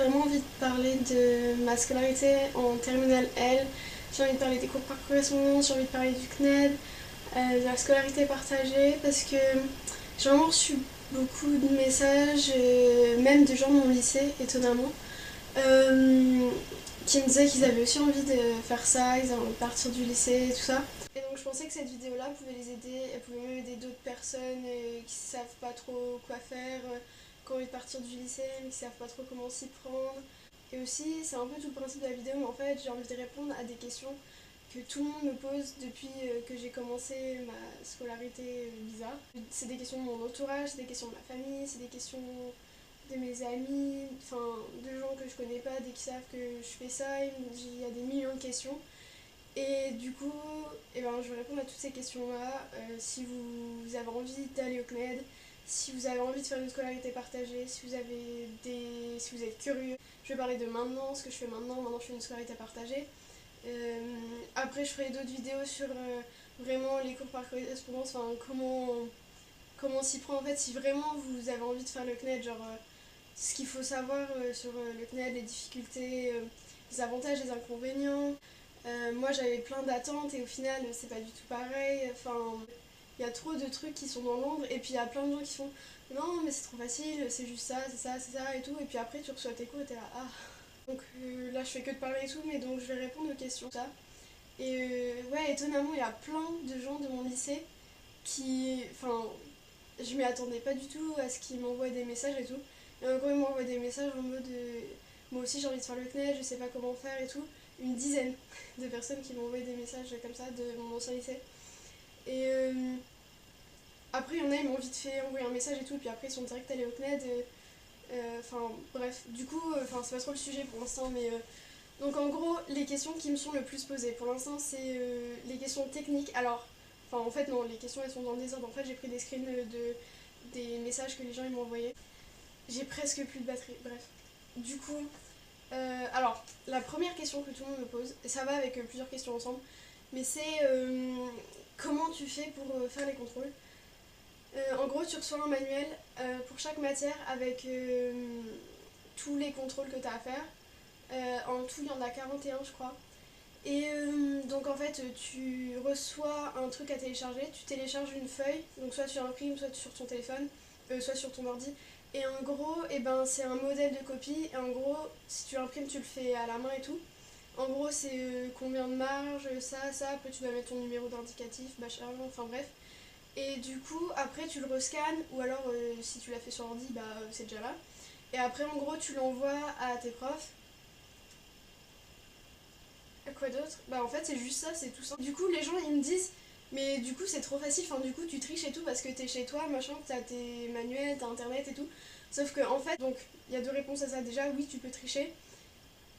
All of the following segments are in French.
vraiment envie de parler de ma scolarité en terminale L. J'ai envie de parler des cours par correspondance, j'ai envie de parler du CNED, de la scolarité partagée, parce que j'ai vraiment reçu beaucoup de messages, même de gens de mon lycée, étonnamment, euh, qui me disaient qu'ils avaient aussi envie de faire ça, ils avaient envie de partir du lycée et tout ça. Et donc je pensais que cette vidéo-là pouvait les aider, elle pouvait même aider d'autres personnes qui savent pas trop quoi faire, qui ont envie de partir du lycée, mais qui savent pas trop comment s'y prendre. Et aussi, c'est un peu tout le principe de la vidéo, mais en fait, j'ai envie de répondre à des questions que tout le monde me pose depuis que j'ai commencé ma scolarité bizarre. C'est des questions de mon entourage, c'est des questions de ma famille, c'est des questions de mes amis, enfin de gens que je connais pas, dès qu'ils savent que je fais ça, il y a des millions de questions. Et du coup, je vais répondre à toutes ces questions-là. Si vous avez envie d'aller au CNED, si vous avez envie de faire une scolarité partagée, si vous êtes curieux, je vais parler de maintenant, ce que je fais maintenant. Maintenant, je fais une scolarité partagée. Après, je ferai d'autres vidéos sur vraiment les cours par correspondance, enfin comment s'y prendre en fait. Si vraiment vous avez envie de faire le CNED, genre ce qu'il faut savoir sur le CNED, les difficultés, les avantages, les inconvénients. Moi j'avais plein d'attentes et au final c'est pas du tout pareil. Enfin, il y a trop de trucs qui sont dans l'ombre et puis il y a plein de gens qui font non mais c'est trop facile, c'est juste ça, c'est ça et tout. Et puis après tu reçois tes cours et t'es là ah. Donc là je fais que de parler et tout, mais donc je vais répondre aux questions. Ça. Et ouais, étonnamment il y a plein de gens de mon lycée qui. Enfin, je m'y attendais pas du tout à ce qu'ils m'envoient des messages et tout. Et en gros, ils m'envoient des messages en mode moi aussi j'ai envie de faire le CNED, je sais pas comment faire et tout. Une dizaine de personnes qui m'ont envoyé des messages comme ça de mon ancien lycée. Et après, il y en a, ils m'ont vite fait envoyer un message et tout, et puis après, ils sont direct allés au CNED. Enfin, bref, du coup, c'est pas trop le sujet pour l'instant, mais. Donc en gros, les questions qui me sont le plus posées pour l'instant, c'est les questions techniques. Alors, enfin, en fait, non, les questions elles sont dans le désordre. En fait, j'ai pris des screens des messages que les gens ils m'ont envoyés. J'ai presque plus de batterie, bref. Du coup, alors, la première question que tout le monde me pose, et ça va avec plusieurs questions ensemble, mais c'est comment tu fais pour faire les contrôles. En gros, tu reçois un manuel pour chaque matière avec tous les contrôles que tu as à faire. En tout, il y en a 41, je crois. Et donc en fait, tu reçois un truc à télécharger, tu télécharges une feuille, donc soit tu imprimes, soit sur ton téléphone, soit sur ton ordi. Et en gros, c'est un modèle de copie. Et en gros, si tu l'imprimes, tu le fais à la main et tout. En gros, c'est combien de marge, ça. Après, tu dois mettre ton numéro d'indicatif, machin, enfin bref. Et du coup, après, tu le rescannes, ou alors si tu l'as fait sur ordi, c'est déjà là. Et après, en gros, tu l'envoies à tes profs. Quoi d'autre? Bah en fait c'est juste ça, c'est tout ça. Du coup les gens ils me disent mais du coup c'est trop facile, enfin du coup tu triches et tout parce que t'es chez toi, machin, t'as tes manuels, t'as internet et tout. Sauf que en fait, donc il y a deux réponses à ça. Déjà oui tu peux tricher.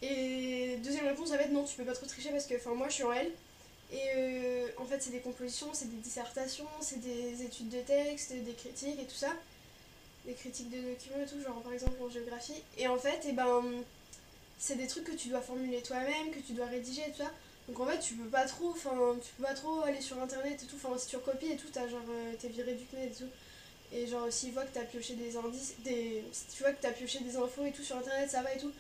Et deuxième réponse ça va être non tu peux pas trop tricher parce que enfin moi je suis en L. Et en fait c'est des compositions, c'est des dissertations, c'est des études de texte, des critiques et tout ça. Des critiques de documents et tout, genre par exemple en géographie. Et en fait, c'est des trucs que tu dois formuler toi-même, que tu dois rédiger et tout ça. Donc en fait, tu peux pas trop aller sur internet et tout. Enfin, si tu recopies et tout, t'es viré du CNED et tout. Et genre, s'ils voient que t'as pioché des indices, si tu vois que t'as pioché des infos et tout sur internet, ça va et tout.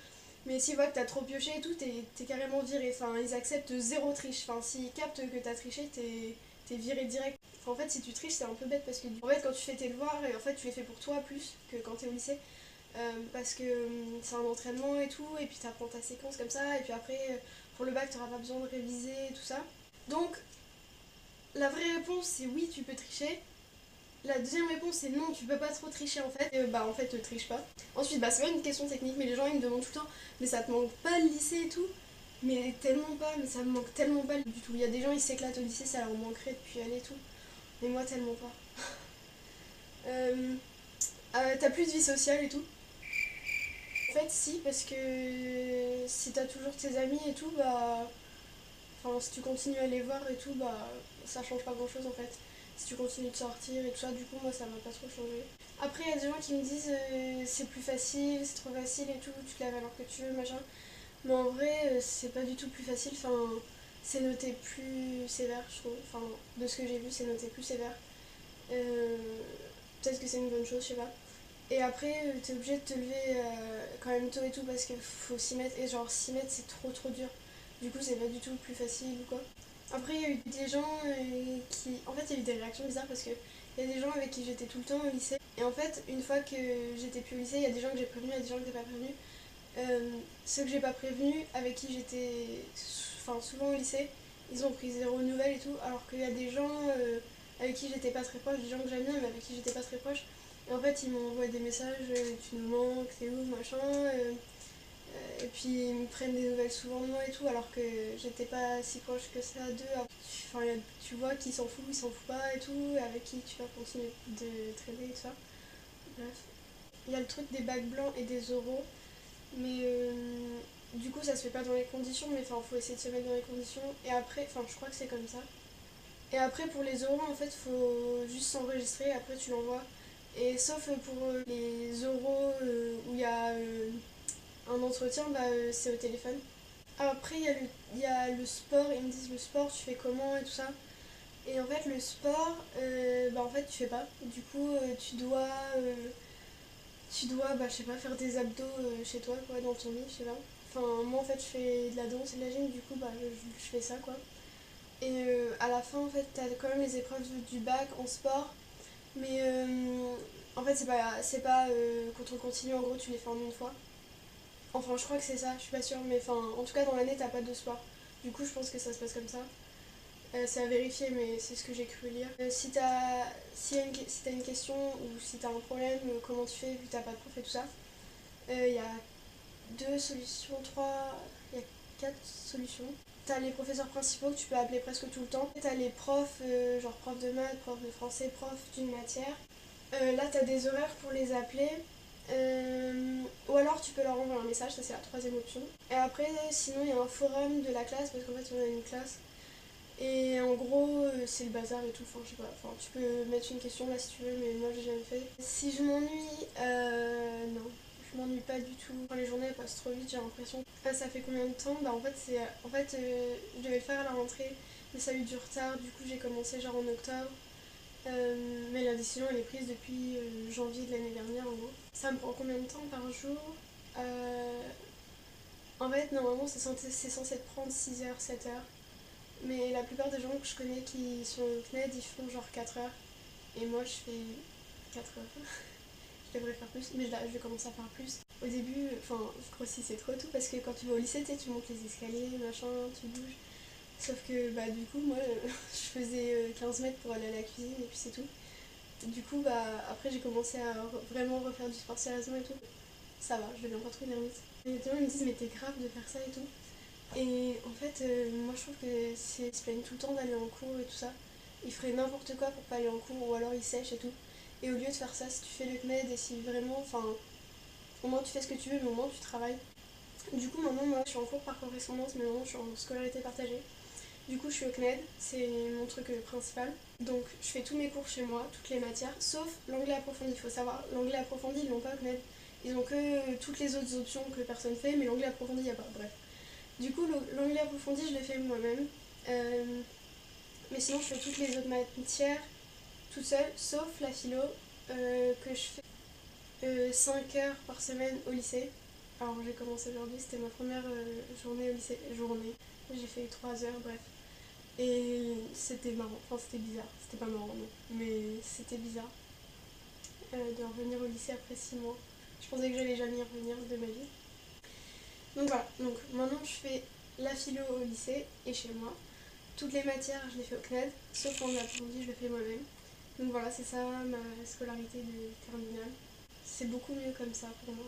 Mais s'ils voient que t'as trop pioché et tout, t'es carrément viré. Enfin, ils acceptent zéro triche. Enfin, s'ils captent que t'as triché, t'es viré direct. Enfin, en fait, si tu triches, c'est un peu bête parce que en fait, quand tu fais tes devoirs, en fait, tu les fais pour toi plus que quand t'es au lycée. Parce que c'est un entraînement et tout, et puis t'apprends ta séquence comme ça, et puis après, pour le bac, t'auras pas besoin de réviser, tout ça. Donc, la vraie réponse, c'est oui, tu peux tricher. La deuxième réponse, c'est non, tu peux pas trop tricher en fait. En fait, triche pas. Ensuite, c'est pas une question technique, mais les gens ils me demandent tout le temps, mais ça te manque pas le lycée et tout? Mais tellement pas, mais ça me manque tellement pas du tout. Il y a des gens, ils s'éclatent au lycée, ça leur manquerait depuis aller et tout. Mais moi, tellement pas. T'as plus de vie sociale et tout? En fait, si, parce que si t'as toujours tes amis et tout, enfin, si tu continues à les voir et tout, ça change pas grand chose en fait. Si tu continues de sortir et tout ça, du coup, moi, ça m'a pas trop changé. Après, il y a des gens qui me disent c'est plus facile, c'est trop facile et tout, tu te laves alors que tu veux, machin. Mais en vrai, c'est pas du tout plus facile. Enfin, c'est noté plus sévère, je trouve. Enfin, de ce que j'ai vu, c'est noté plus sévère. Euh, Peut-être que c'est une bonne chose, je sais pas. Et après, t'es obligé de te lever quand même tôt et tout parce qu'il faut s'y mettre. Et genre s'y mettre c'est trop dur. Du coup c'est pas du tout plus facile ou quoi. Après il y a eu des gens qui... En fait il y a eu des réactions bizarres parce que il y a des gens avec qui j'étais tout le temps au lycée. Et en fait une fois que j'étais plus au lycée, il y a des gens que j'ai prévenus, il y a des gens que j'ai pas prévenus. Ceux que j'ai pas prévenus, avec qui j'étais souvent au lycée, ils ont pris zéro nouvelle et tout, alors qu'il y a des gens avec qui j'étais pas très proche, des gens que j'aime bien mais avec qui j'étais pas très proche. Et en fait, ils m'ont envoyé des messages, tu nous manques, t'es où, machin. Et puis ils me prennent des nouvelles souvent de moi et tout, alors que j'étais pas si proche que ça d'eux. Enfin, tu vois qui s'en fout, ils s'en fout pas et tout, avec qui tu vas continuer de traîner et tout ça. Bref. Il y a le truc des bacs blancs et des oraux. Mais du coup, ça se fait pas dans les conditions, mais enfin, faut essayer de se mettre dans les conditions. Et après, enfin, je crois que c'est comme ça. Et après, pour les oraux, en fait, faut juste s'enregistrer, après tu l'envoies. Et sauf pour les oraux où il y a un entretien, bah, c'est au téléphone. Après, il y a le sport, ils me disent le sport, tu fais comment et tout ça. Et en fait, le sport, bah, en fait, tu fais pas. Du coup, tu dois, bah, je sais pas, faire des abdos chez toi, quoi, dans ton lit, je sais pas. Enfin, moi, en fait, je fais de la danse et de la gym, du coup, bah, je fais ça, quoi. Et à la fin, en fait, t'as quand même les épreuves du bac en sport. Mais en fait, c'est pas quand on continue, en gros, tu les fais en une fois. Enfin, je crois que c'est ça, je suis pas sûre. Mais enfin, en tout cas, dans l'année, t'as pas de sport. Du coup, je pense que ça se passe comme ça. C'est à vérifier, mais c'est ce que j'ai cru lire. Si t'as une question ou si t'as un problème, comment tu fais vu que t'as pas de prof et tout ça, il y a deux solutions, trois, il y a quatre solutions. T'as les professeurs principaux que tu peux appeler presque tout le temps. T'as les profs, genre prof de maths, prof de français, prof d'une matière. Là, t'as des horaires pour les appeler. Ou alors tu peux leur envoyer un message, ça c'est la troisième option. Et après, sinon, il y a un forum de la classe parce qu'en fait, on a une classe. Et en gros, c'est le bazar et tout. Enfin, je sais pas. Enfin, tu peux mettre une question là si tu veux, mais moi j'ai jamais fait. Si je m'ennuie, non. Je m'ennuie pas du tout. Enfin, les journées elles passent trop vite, j'ai l'impression. Ça fait combien de temps? Bah, en fait, je devais le faire à la rentrée, mais ça a eu du retard. Du coup, j'ai commencé genre en octobre. Mais la décision elle est prise depuis janvier de l'année dernière en gros. Ça me prend combien de temps par jour? Euh, En fait, normalement, c'est censé te prendre 6 heures, 7 heures. Mais la plupart des gens que je connais qui sont au CNED, ils font genre 4 heures. Et moi, je fais 4 heures. Je devrais faire plus, mais là, je vais commencer à faire plus. Au début, enfin, je grossissais trop tout parce que quand tu vas au lycée, tu montes les escaliers, machin, tu bouges. Sauf que, bah, du coup, moi, je faisais 15 mètres pour aller à la cuisine et puis c'est tout. Du coup, bah, après, j'ai commencé à vraiment refaire du sport sérieusement et tout. Ça va, je deviens pas trop ermite. Et les gens me disent, mais t'es grave de faire ça et tout. Et en fait, moi je trouve que ils se plaignent tout le temps d'aller en cours et tout ça. Ils feraient n'importe quoi pour pas aller en cours ou alors ils sèchent et tout. Et au lieu de faire ça, si tu fais le CNED et si vraiment, enfin, au moins tu fais ce que tu veux, mais au moins tu travailles. Du coup, maintenant, moi je suis en cours par correspondance, mais maintenant je suis en scolarité partagée. Du coup, je suis au CNED, c'est mon truc principal. Donc, je fais tous mes cours chez moi, toutes les matières, sauf l'anglais approfondi. Il faut savoir, l'anglais approfondi, ils l'ont pas au CNED. Ils ont que toutes les autres options que personne fait, mais l'anglais approfondi, il n'y a pas. Bref. Du coup, l'anglais approfondi, je l'ai fait moi-même. Mais sinon, je fais toutes les autres matières toute seule, sauf la philo, que je fais 5 heures par semaine au lycée. Alors, j'ai commencé aujourd'hui, c'était ma première journée au lycée. Journée. J'ai fait 3 heures, bref. Et c'était marrant, enfin c'était bizarre, c'était pas marrant non, mais c'était bizarre de revenir au lycée après 6 mois. Je pensais que j'allais jamais y revenir de ma vie. Donc voilà, donc maintenant je fais la philo au lycée et chez moi. Toutes les matières je les fais au CNED, sauf en approfondi je le fais moi-même. Donc voilà, c'est ça ma scolarité de terminale. C'est beaucoup mieux comme ça pour moi.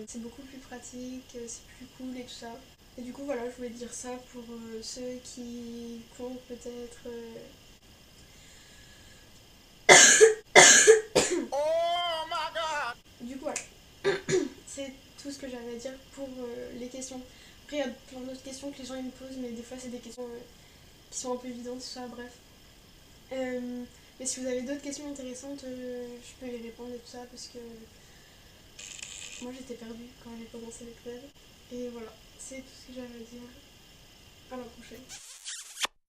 C'est beaucoup plus pratique, c'est plus cool et tout ça. Et du coup voilà, je voulais dire ça pour ceux qui comptent peut-être Oh my god. Du coup voilà, c'est tout ce que j'avais à dire pour les questions. Après il y a plein d'autres questions que les gens ils me posent, mais des fois c'est des questions qui sont un peu évidentes, tout ça, bref. Mais si vous avez d'autres questions intéressantes, je peux les répondre et tout ça, parce que moi j'étais perdue quand j'ai commencé le club. Et voilà, c'est tout ce que j'avais à dire. À la prochaine.